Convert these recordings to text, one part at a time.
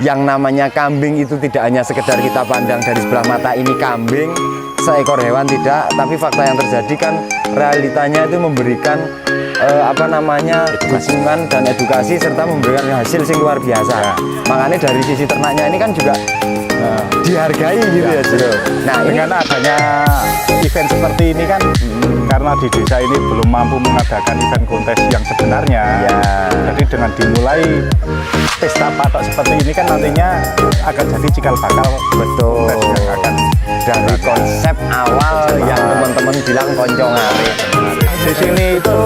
yang namanya kambing itu tidak hanya sekedar kita pandang dari sebelah mata ini kambing, seekor hewan tidak, tapi fakta yang terjadi kan realitanya itu memberikan dukungan dan edukasi serta memberikan hasil yang luar biasa. Makanya dari sisi ternaknya ini kan juga dihargai gitu ya, Bro. Nah, dengan adanya event seperti ini kan, karena di desa ini belum mampu mengadakan event kontes yang sebenarnya, jadi dengan dimulai pesta patok seperti ini kan nantinya akan jadi cikal bakal betul yang akan dari konsep awal yang teman-teman bilang konco ngarit. Di sini itu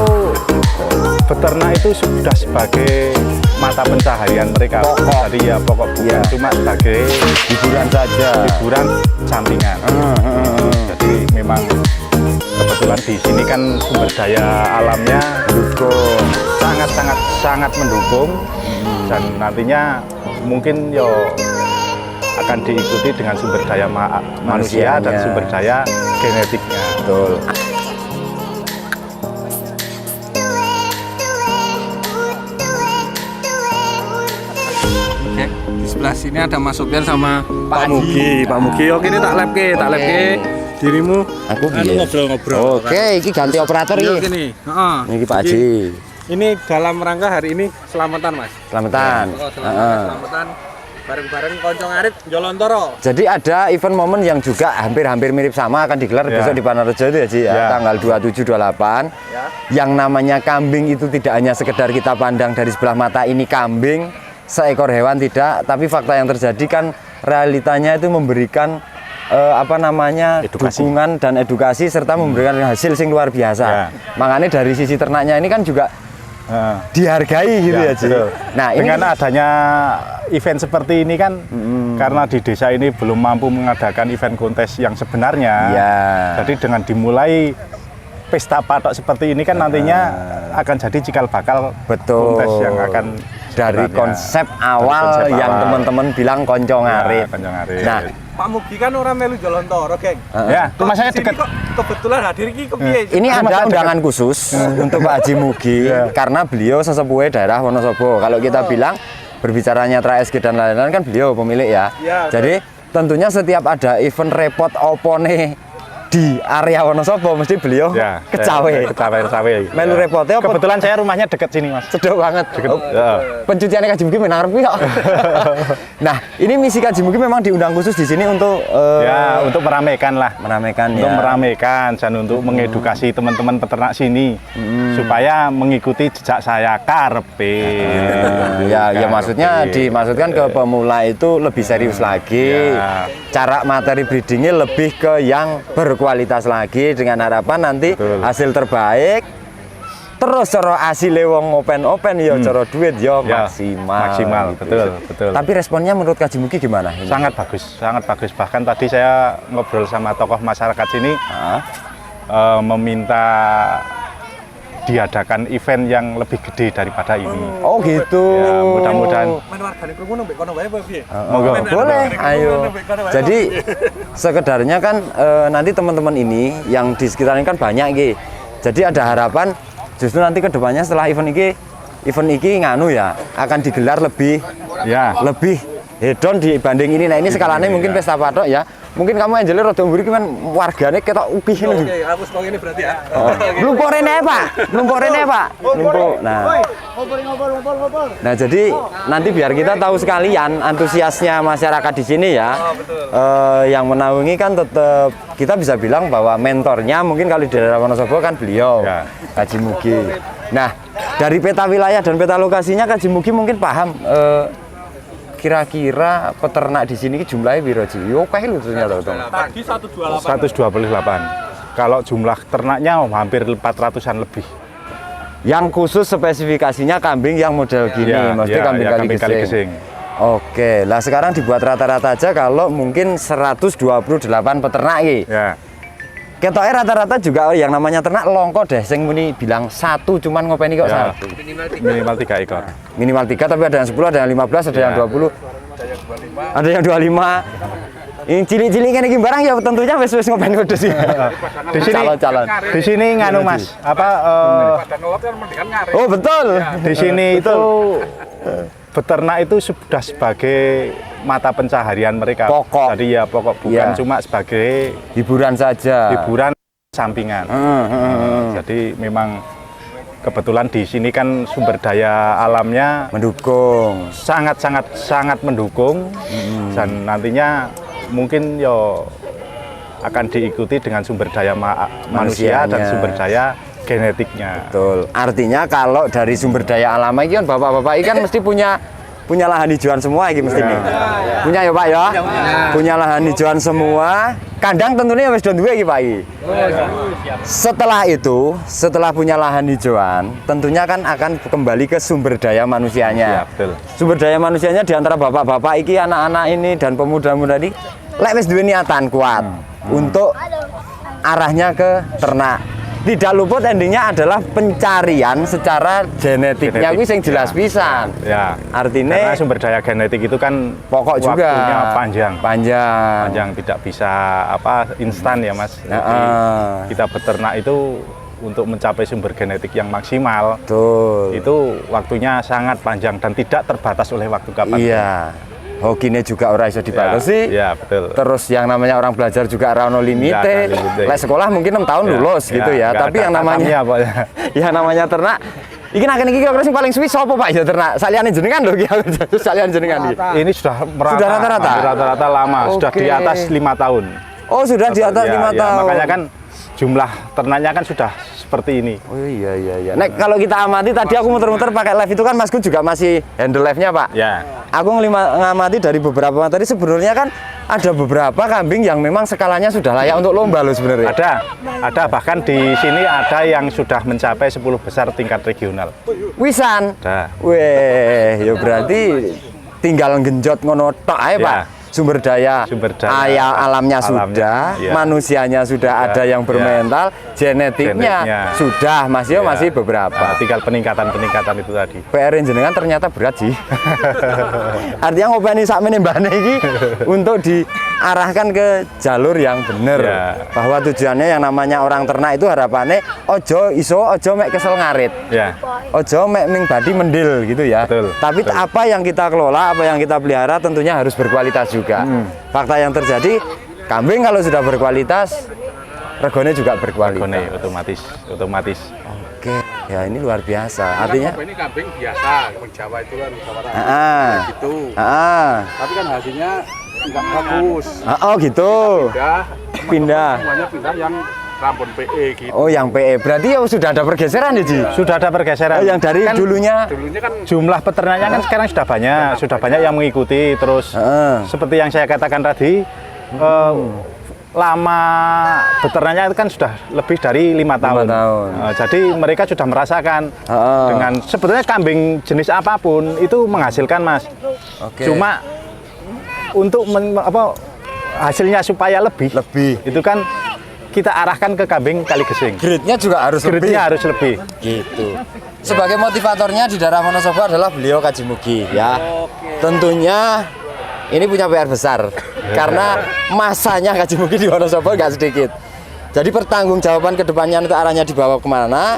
beternak itu sudah sebagai mata pencaharian mereka. Jadi ya pokok bukan cuma sebagai hiburan saja, hiburan sampingan. Jadi memang kebetulan di sini kan sumber daya alamnya mendukung, sangat mendukung, dan nantinya mungkin akan diikuti dengan sumber daya manusia dan sumber daya genetiknya. Betul. Di sebelah sini ada Mas Sopyan sama Pak Mugi. Pak Mugi. Oke, ini tak lab ke dirimu. Aku ngobrol-ngobrol. Oke, ini ganti operator ini. Ini Pak Haji. Ini dalam rangka hari ini selamatan, Mas. Selamatan. Selamatan bareng-bareng konco ngarit Jolontoro. Jadi ada event momen yang juga hampir mirip sama akan digelar besok di Panarejo itu ya, Ji, tanggal 27 28. Yang namanya kambing itu tidak hanya sekedar kita pandang dari sebelah mata ini kambing, seekor hewan tidak, tapi fakta yang terjadi kan realitanya itu memberikan dukungan dan edukasi serta memberikan hasil yang luar biasa. Makanya dari sisi ternaknya ini kan juga dihargai gitu ya, Ji. Nah, dengan adanya event seperti ini kan, karena di desa ini belum mampu mengadakan event kontes yang sebenarnya, jadi dengan dimulai pesta patok seperti ini kan nantinya akan jadi cikal bakal kontes yang akan dari konsep awal yang teman-teman bilang konco ngarit. Nah, Pak Mugi kan orang melu Jolontoro, geng. Ya, rumah saya dekat. Kebetulan hadir ini ada undangan khusus untuk Pak Haji Mugi karena beliau sesepuh daerah Wonosobo. Kalau kita bilang berbicaranya Tra SG dan lain-lain kan beliau pemilik ya. Jadi tentunya setiap ada event repot opone di area Wonosobo mesti beliau kecawe. Melu repotnya kebetulan saya rumahnya dekat sini, Mas. Cedok banget. Pencuciannya Kaji Mugi menang kok. Nah, ini misi Kaji Mugi memang diundang khusus di sini untuk untuk meramaikan untuk meramaikan dan untuk mengedukasi teman-teman peternak sini supaya mengikuti jejak saya karpe. Ya maksudnya dimaksudkan ke pemula itu lebih serius lagi. Cara materi breedingnya lebih ke yang berkualitas lagi dengan harapan nanti hasil terbaik. Terus cara hasilnya wong open ya cara duit ya maksimal gitu. Betul. Tapi responnya menurut Kaji Mugi gimana ini? Sangat bagus. Bahkan tadi saya ngobrol sama tokoh masyarakat sini meminta diadakan event yang lebih gede daripada ini. Oh gitu. Ya, mudah-mudahan. Boleh, ayo. Jadi sekedarnya kan nanti teman-teman ini yang di sekitar ini kan banyak gitu. Jadi ada harapan justru nanti kedepannya setelah event ini nganu ya akan digelar lebih hedon dibanding ini. Nah ini skalanya mungkin pesta patok ya. Mungkin kamu Angelnya rada mburi kan wargane ketok ukih lho. Oke, aku sekolah ini berarti ya. Lumpur rene, Pak. Nah, jadi nanti biar kita tahu sekalian antusiasnya masyarakat di sini ya. Yang menaungi kan tetap kita bisa bilang bahwa mentornya mungkin kalau di daerah Wonosobo kan beliau, Kaji Mugi. Nah, dari peta wilayah dan peta lokasinya Kaji Mugi mungkin paham kira-kira peternak di sini jumlahnya piro, Ji? Oke lho ternyata. Tadi 128. Kalau jumlah ternaknya hampir 400-an lebih. Yang khusus spesifikasinya kambing yang model gini, maksudnya kambing kali gesing. Oke, lah sekarang dibuat rata-rata aja kalau mungkin 128 peternak ya. Ketoknya rata-rata juga yang namanya ternak longko deh, sing muni bilang satu cuman ngopeni kok satu. Minimal 3 ekor. Minimal 3 tapi ada yang 10, ada yang 15, ada yang 20. Ada yang 25. Ini cilik-cilik ini barang ya tentunya wis ngopeni pedes sih. Di sini calon-calon. Di sini nganu Mas, apa oh betul. Di sini itu beternak itu sudah sebagai mata pencaharian mereka. Pokok. Jadi ya pokok, bukan cuma sebagai hiburan saja. hiburan sampingan. Jadi memang kebetulan di sini kan sumber daya alamnya Mendukung. sangat mendukung, dan nantinya mungkin yo akan diikuti dengan sumber daya manusia dan Manusianya. sumber daya genetiknya. Betul. Artinya kalau dari sumber daya alam ini kan bapak-bapak ini kan mesti punya lahan hijauan semua ini mesti nih. Punya ya Pak ya? Punya lahan hijauan semua. Kandang tentunya wis do duwe iki Pak iki. Setelah itu, setelah punya lahan hijauan, tentunya kan akan kembali ke sumber daya manusianya. Ya, betul. Sumber daya manusianya di antara bapak-bapak iki, anak-anak ini dan pemuda-pemuda ini lek wis duwe niatan kuat untuk arahnya ke ternak. Tidak luput endingnya adalah pencarian secara genetiknya kuwi sing jelas pisan. Ya. Artinya Karena sumber daya genetik itu kan pokok juga waktunya panjang. Panjang. Tidak bisa instan ya Mas. Jadi kita beternak itu untuk mencapai sumber genetik yang maksimal. Betul. Itu waktunya sangat panjang dan tidak terbatas oleh waktu kapan. Iya. Hokinya juga orang iso dibatasi. Ya, betul. Terus yang namanya orang belajar juga ora ono limite. Nggak ada limite. Lek sekolah mungkin 6 tahun lulus gitu ya. nggak Tapi ada yang namanya tatapnya, pokoknya. yang namanya ternak iki nak iki kira-kira sing paling suwi sapa Pak ya ternak? Saliyane jenengan lho iki. Saliyane jenengan iki. Ini sudah merata. Sudah rata-rata? Rata-rata lama, sudah di Oke. atas 5 tahun. Oh, sudah di atas 5 tahun. Makanya kan jumlah ternaknya kan sudah seperti ini. Oh iya. Nah, kalau kita amati tadi aku muter-muter pakai live itu kan Masku juga masih handle live-nya, Pak. Ya. Aku ngamati dari beberapa tadi sebenarnya kan ada beberapa kambing yang memang skalanya sudah layak untuk lomba loh sebenarnya. Ada bahkan di sini ada yang sudah mencapai 10 besar tingkat regional. Wisan. Ada. Weh, ya berarti tinggal genjot ngono tok ae, Ya. Pak. Sumber daya alamnya sudah, iya. manusianya sudah ada yang bermental, genetiknya sudah, masih beberapa. Nah, tinggal peningkatan itu tadi. PR jenengan ternyata berat sih. Artinya ngopeni sakmene mbane iki untuk diarahkan ke jalur yang benar. Ya. Bahwa tujuannya yang namanya orang ternak itu harapannya ojo mek kesel ngarit. Ya. Ojo mek ming badi mendil gitu ya. Betul, Tapi betul. apa yang kita kelola, apa yang kita pelihara tentunya harus berkualitas juga. Fakta yang terjadi, kambing kalau sudah berkualitas, regone juga berkualitas. Regone otomatis. Oke, ya ini luar biasa. Artinya ini kambing biasa, kambing Jawa itu kan Jawa gitu. Tapi kan hasilnya nggak bagus. Oh gitu. Pindah. Semuanya pindah yang Rambon PE gitu. Oh yang PE. Berarti ya sudah ada pergeseran ya Ji? Sudah ada pergeseran. Oh, yang dari Dulunya kan Jumlah peternaknya kan sekarang sudah banyak yang mengikuti. Terus seperti yang saya katakan tadi, lama beternaknya itu kan sudah lebih dari 5 tahun. Jadi mereka sudah merasakan dengan sebetulnya kambing jenis apapun itu menghasilkan Mas. Oke. Cuma untuk hasilnya supaya lebih itu kan kita arahkan ke kambing Kaligesing. grade-nya juga harus Grade-nya harus lebih. Gitu. Sebagai motivatornya di daerah Wonosobo adalah beliau Kaji Mugi ya. Tentunya ini punya PR besar karena masanya Kaji Mugi di Wonosobo nggak sedikit. Jadi pertanggungjawaban kedepannya untuk arahnya dibawa kemana,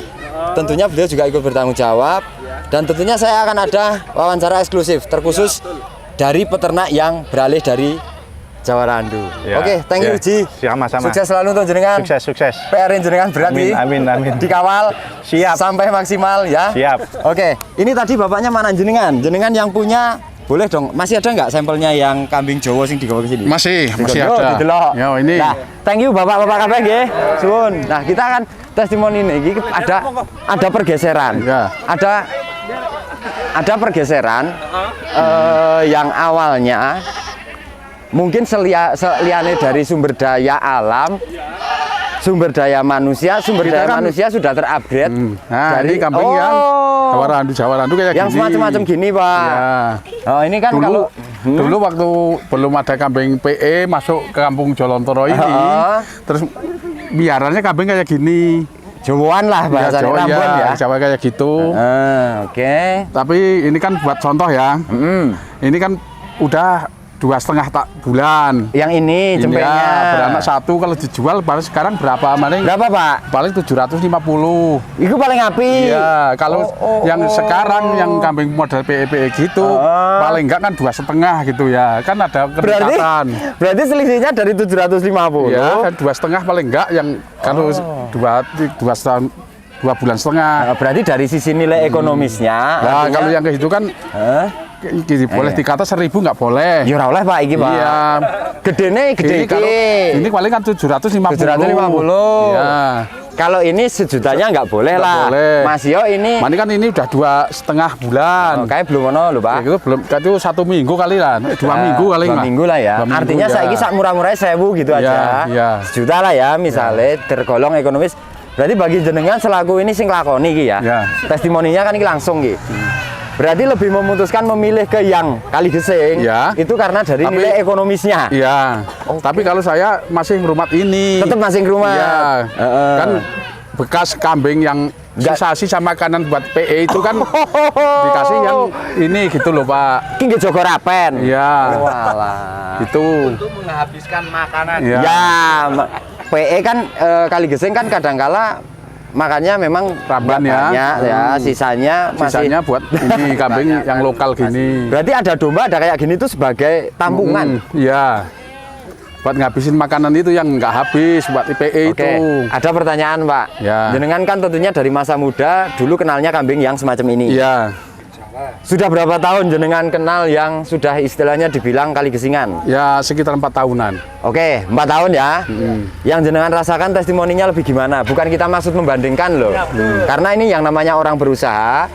tentunya beliau juga ikut bertanggung jawab. Dan tentunya saya akan ada wawancara eksklusif terkhusus dari peternak yang beralih dari Jawa Randu. Ya, Oke, thank you Ji. Sama-sama. Sukses selalu untuk jenengan. Sukses. PR jenengan berat nih. Amin. Dikawal Siap. sampai maksimal ya. Siap. Oke, ini tadi bapaknya mana jenengan? Jenengan yang punya boleh dong. Masih ada nggak sampelnya yang kambing Jawa sing digawa ke sini? Masih Digodok, ada. didelok. Ya, ini. Nah, thank you bapak-bapak kabeh nggih. Suwun. Nah, kita akan testimoni ini ada pergeseran. Ya. Ada pergeseran yang awalnya mungkin seliane dari sumber daya alam, sumber daya manusia sudah terupgrade. Nah, ini kambing yang Jawa Randu kayak yang gini. semacam-macam gini, Pak. Ya. Oh, ini kan Dulu waktu belum ada kambing PE masuk ke kampung Jolontoro ini, terus biarannya kambing kayak gini. Jawaan lah bahasa Jawa, Rambon ya. Jawa kayak gitu. Oke. Tapi ini kan buat contoh ya. Ini kan udah bulan. Yang ini cempenya. Iya, beranak 1 kalau dijual paling sekarang berapa paling? Berapa, Pak? Paling 750. Itu paling api. Iya, kalau yang sekarang yang kambing model PE gitu paling enggak kan 2,5 gitu ya. Kan ada peningkatan. Berarti selisihnya dari 750. Ya, kan 2,5 paling enggak yang kalau 2 bulan setengah. Berarti dari sisi nilai ekonomisnya. Nah, kalau yang kayak gitu kan boleh dikata 1.000 nggak boleh. Ya ora oleh Pak iki, Pak. Iya. Gedene gede Ini kalau ini paling kan 750. 750. Iya. Kalau ini sejutanya nggak boleh Nggak lah. boleh. Mas Yo ini. Ini kan ini udah 2,5 bulan. Kayak belum ono lho, Pak. Ya, itu belum, itu 1 minggu kali lah, 2 minggu kali 2 lah. minggu lah ya. 2 minggu, Artinya ya. saiki sak murah-murahnya 1.000 gitu aja. Iya. Sejuta lah ya misalnya tergolong ekonomis. Berarti bagi jenengan selaku ini sing lakoni iki ya. Ya. Testimoninya kan iki langsung iki. Berarti lebih memutuskan memilih ke yang Kaligesing. Ya. Itu karena dari nilai ekonomisnya. Iya. Tapi kalau saya masih ngrumat ini. Tetap masih ngrumat. Iya. Kan bekas kambing yang sisa sama makanan buat PE itu kan dikasih yang ini gitu loh, Pak. Ki nggih Joko Rapen. Iya. Walah. Itu. Untuk menghabiskan makanan. Iya. Ya, PE kan Kaligesing kan kadangkala makannya memang Ramban ya. banyak ya, sisanya masih Sisanya buat ini kambing yang lokal gini. Berarti ada domba ada kayak gini tuh sebagai tampungan. Iya. Buat ngabisin makanan itu yang nggak habis buat IPE Oke, itu. ada pertanyaan Pak. Ya. Jenengan kan tentunya dari masa muda dulu kenalnya kambing yang semacam ini. Iya. Sudah berapa tahun jenengan kenal yang sudah istilahnya dibilang Kaligesingan? Ya sekitar 4 tahunan. Oke, 4 tahun ya. Yang jenengan rasakan testimoninya lebih gimana? Bukan kita maksud membandingkan loh. Karena ini yang namanya orang berusaha,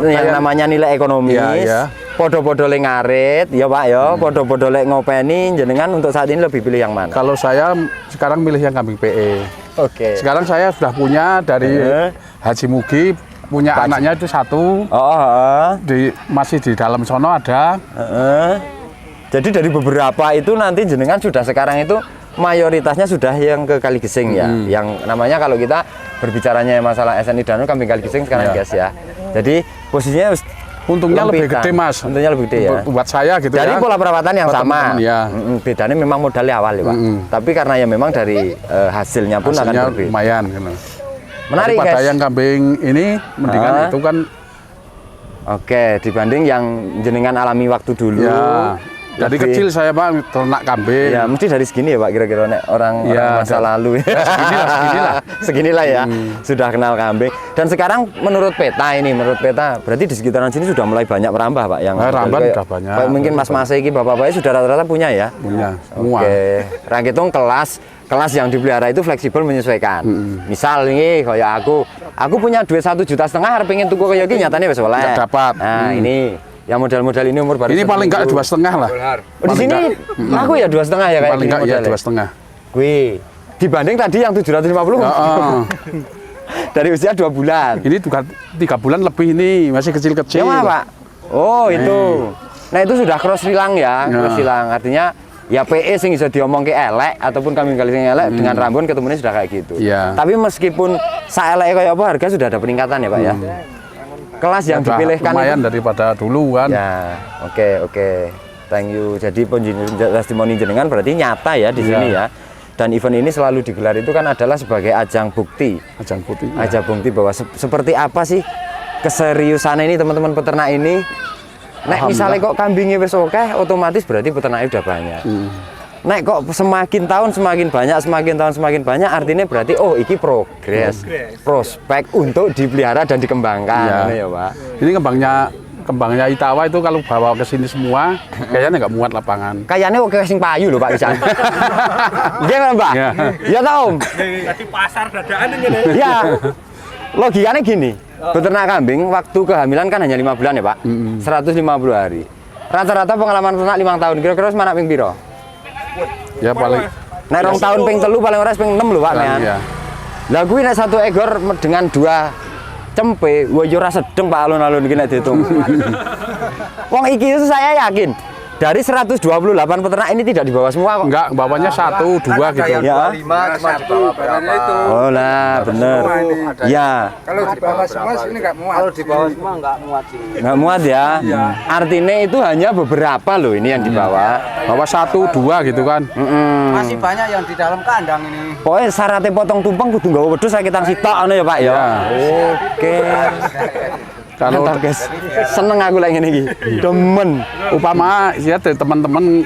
yang namanya nilai ekonomis. Iya. Podo-podo le ngarit, ya Pak ya. Podo-podo le ngopeni, jenengan untuk saat ini lebih pilih yang mana? Kalau saya sekarang milih yang kambing PE. Oke. Sekarang saya sudah punya dari Haji Mugi, punya anaknya itu 1. Masih di dalam sono ada. Jadi dari beberapa itu nanti jenengan sudah sekarang itu mayoritasnya sudah yang ke Kaligesing ya. Yang namanya kalau kita berbicaranya masalah SNI Danau kambing Kaligesing sekarang guys ya. Jadi posisinya untungnya lebih gede, Mas. Untungnya lebih gede ya. Buat saya gitu. Jadi ya. pola perawatan yang sama. Ya. Bedanya memang modalnya awal ya Pak. Tapi karena ya memang dari hasilnya pun akan berbeda. Lumayan gitu. Menarik daripada guys. yang kambing ini mendingan itu kan. Oke, dibanding yang jenengan alami waktu dulu. Ya. Dari kecil saya Pak ternak kambing. Ya, mesti dari segini ya Pak kira-kira orang masa lalu. Seginilah. Seginilah ya. Sudah kenal kambing. Dan sekarang menurut peta berarti di sekitaran sini sudah mulai banyak merambah Pak yang Ramban sudah banyak. Kayak mungkin Mas iki bapak-bapaknya sudah rata-rata punya ya? Punya semua. Oke. Rangkitung kelas yang dipelihara itu fleksibel menyesuaikan. Misal ini kayak aku punya duit 1,5 juta arep pengen tuku kayak gini nyatanya wis oleh. Nggak dapat. Nah, ini yang model-model ini umur baru ini paling enggak 2,5 lah. Oh, di sini aku ya 2,5 ya kayak paling enggak ya 2,5. Wih, dibanding tadi yang 750. Dari usia 2 bulan. Ini juga 3 bulan lebih ini, masih kecil-kecil. Yang mana, Pak? Oh, itu. Nah, itu sudah cross silang ya, cross silang. Artinya ya PE sing bisa diomong ke elek ataupun kambing Kaligesing elek dengan Rambon ketemunya sudah kayak gitu. Iya. Tapi meskipun saelek kayak apa harga sudah ada peningkatan ya, Pak ya. Kelas yang dipilihkan lumayan itu, daripada dulu kan. ya, oke. Thank you. Jadi testimoni jenengan berarti nyata ya di sini ya. Dan event ini selalu digelar itu kan adalah sebagai ajang bukti. Ajang putih. Ajang bukti bahwa seperti apa sih keseriusan ini teman-teman peternak ini. Nek misalnya kok kambingnya wis oke, otomatis berarti peternaknya udah banyak. Nek kok semakin tahun semakin banyak, artinya berarti oh iki progres, prospek untuk dipelihara dan dikembangkan, ya Pak. Ini kembangnya Itawa itu kalau bawa ke sini semua, kayaknya nggak muat lapangan. Kayaknya oke sing payu loh Pak bisa. Gimana Pak? Ya tahu. Jadi pasar dadaan ini. Ya, logikanya gini. Beternak kambing waktu kehamilan kan hanya 5 bulan ya Pak, 150 hari. Rata-rata pengalaman peternak 5 tahun. Kira-kira mana ping piro? Ya paling. Nek 2 tahun ping 3 paling ora ping 6 lho Pak men. Iya. Lah kuwi nek 1 ekor dengan 2 cempe, wah yo ora sedeng Pak alun-alun iki nek diitung. Wong iki itu saya yakin dari 128 peternak ini tidak dibawa semua kok. Enggak, bawahnya 1, 2 gitu. Ya. 5 cuma di bawah berapa itu. Oh lah, bener. Ya, Kalau di bawah semua sini nggak muat. Kalau di bawah semua nggak muat sini. nggak muat ya. Artinya itu hanya beberapa loh ini yang dibawa. Bawah 1, 2 gitu kan. Masih banyak yang di dalam kandang ini. Pokoknya syaratnya potong tumpeng kudu nggawa wedhus sakitan sitok ngono ya Pak ya. Oke. Kalau Mantap, guys. Seneng aku lagi ngene iki. Demen. umpama ya teman-teman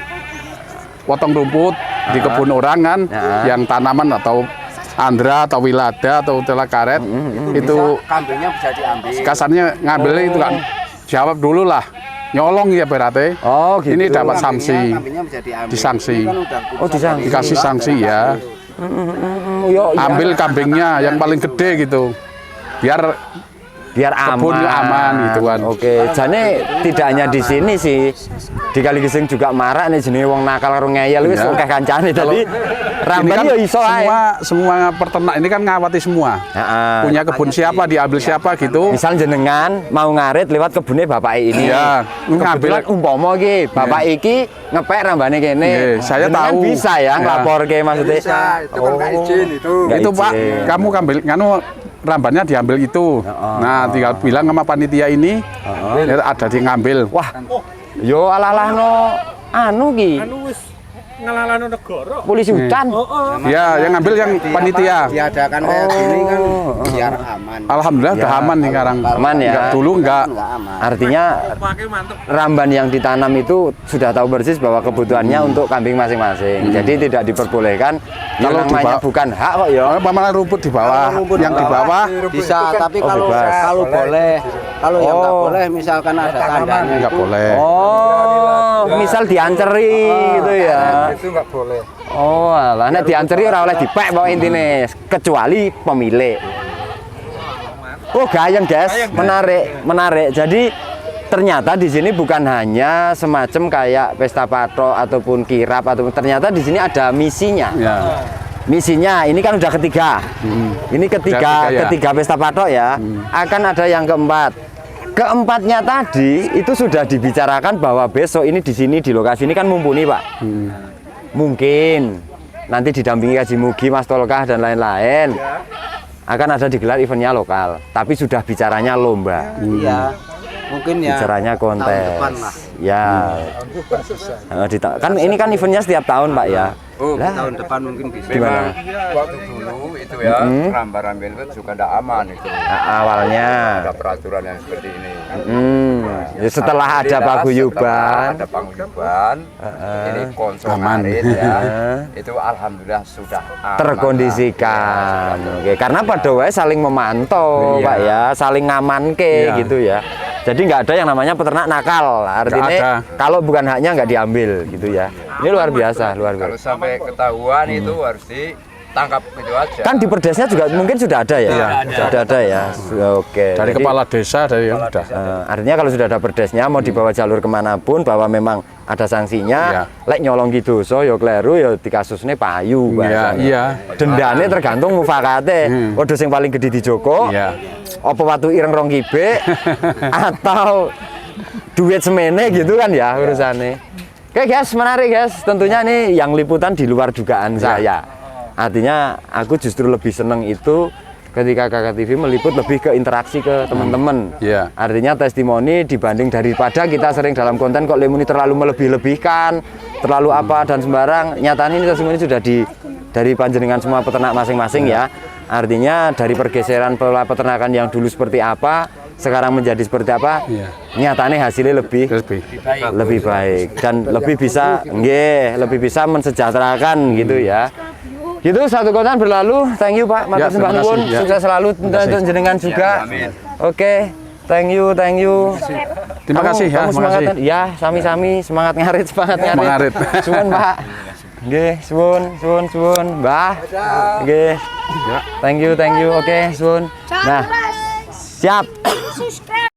potong rumput di kebun orang kan, yang tanaman atau andra atau wilada atau tela karet itu Kambingnya bisa diambil. kasarnya ngambil itu kan jawab dulu lah, nyolong ya berarti. Oh, gitu. Ini dapat sanksi, Kambingnya bisa diambil. disanksi, Ini kan udah Oh, disangsi. dikasih sanksi ya. Yo, iya. Ambil kambingnya yang paling gede gitu, biar kebunnya aman gitu kan. Oke, jane tidak hanya di sini sih. Di Kaligesing juga marak nih jenenge wong nakal karo ngeyel wis Ya. akeh kancane. Dadi Ini ramban kan yo iso ae. semua peternak ini kan ngawati semua. Heeh. Punya kebun siapa, diambil siapa gitu. Misal jenengan mau ngarit lewat kebunnya bapak ini. Iya, Kebetulan umpama iki, bapak iki ngepek rambane kene. Iya, saya Jenengan tahu. bisa ya Iya. nglaporke maksudnya. Bisa, itu kan nggak izin itu. Nggak Itu Pak, izin. kamu ambil rambannya diambil itu. Nah, tinggal bilang sama panitia ini ya, ada di ngambil. Wah. Yo ala-ala no anu ki. Ngalalano negara. Polisi hutan. Ya, yang ngambil yang panitia. Diadakan kayak gini kan biar aman. Alhamdulillah udah aman nih sekarang. Aman ya. Enggak, dulu enggak. Nggak aman. Artinya Pakai mantep. ramban yang ditanam itu sudah tahu persis bahwa kebutuhannya untuk kambing masing-masing. Jadi tidak diperbolehkan Kalau yang namanya dibawa- bukan hak kok ya. Pemalan rumput di bawah, yang di bawah Bisa, tapi Oh, kalau bebas. kalau boleh, kalau yang nggak Oh. boleh misalkan ada tandanya enggak boleh. Oh, misal dianceri gitu ya. itu nggak boleh. Oh, alah nek dianceri ora oleh dipek pokok intine kecuali pemilik. Oh, gayeng, guys. Menarik, menarik. Jadi ternyata di sini bukan hanya semacam kayak pesta patrok ataupun kirap ataupun ternyata di sini ada misinya. Ya. Misinya ini kan udah ketiga. Ini ketiga, Udah ketiga, ya. ketiga pesta patrok ya. Akan ada yang keempat. Keempatnya tadi itu sudah dibicarakan bahwa besok ini di sini di lokasi ini kan mumpuni, Pak. Mungkin nanti didampingi Kaji Mugi, Mas Tolkah dan lain-lain. Akan ada digelar eventnya lokal, tapi sudah bicaranya lomba. Iya. Mungkin ya. Bicaranya tahun depan kontes. lah. Ya. Kan ini kan eventnya setiap tahun, Pak ya. Oh, Lah. tahun depan mungkin bisa. Gimana? Waktu dulu itu ya rambar-rambil itu juga tidak aman itu. Nah, awalnya. Ada peraturan yang seperti ini. Ya setelah ada Alhamdulillah, paguyuban. setelah ada paguyuban, ini konsol Aman. ngarit ya. Itu alhamdulillah sudah aman. Terkondisikan. Oke, karena pada wae saling memantau, Iya. Pak ya, saling ngamanke Iya. gitu ya. Jadi nggak ada yang namanya peternak nakal. Artinya Nggak ada. kalau bukan haknya nggak diambil gitu ya. Ini luar biasa, luar Kalau biasa. sampai ketahuan itu harus ditangkap itu aja. Kan di perdesnya juga mungkin sudah ada ya. Sudah ada ya. Oke. Dari Jadi, kepala desa dari yang udah. artinya kalau sudah ada perdesnya mau dibawa jalur kemanapun bahwa memang ada sanksinya, Iya. lek nyolong gitu so yo kleru yo dikasusnya payu Iya, bahasanya. iya. Dendane tergantung mufakate. Wedhus sing paling gede di Joko. Iya. Apa watu ireng rong kibe atau duit semene gitu kan ya urusannya. Oke guys, menarik guys. Tentunya ini yang liputan di luar dugaan saya. Artinya aku justru lebih seneng itu ketika Kakak TV meliput lebih ke interaksi ke teman-teman. Iya. Artinya testimoni dibanding daripada kita sering dalam konten kok Lemuni terlalu melebih-lebihkan, terlalu apa dan sembarang. Nyatanya ini testimoni sudah dari panjenengan semua peternak masing-masing ya. Artinya dari pergeseran pola peternakan yang dulu seperti apa, sekarang menjadi seperti apa, Iya. nyatanya hasilnya lebih baik dan lebih bisa lebih bisa mensejahterakan gitu ya. Gitu satu konten berlalu. Thank you Pak, matur Ya, sembah terima nuwun. kasih, ya. Sukses selalu untuk jenengan juga. Oke. Thank you, thank you. Terima kasih ya, kamu terima semangat kasih. ya, sami-sami semangat ngarit, semangat ngarit. Mengarit. Suwun Pak. Nggih, suwun, Mbah. Nggih. Thank you. Oke, suwun. Nah, siap. Subscribe.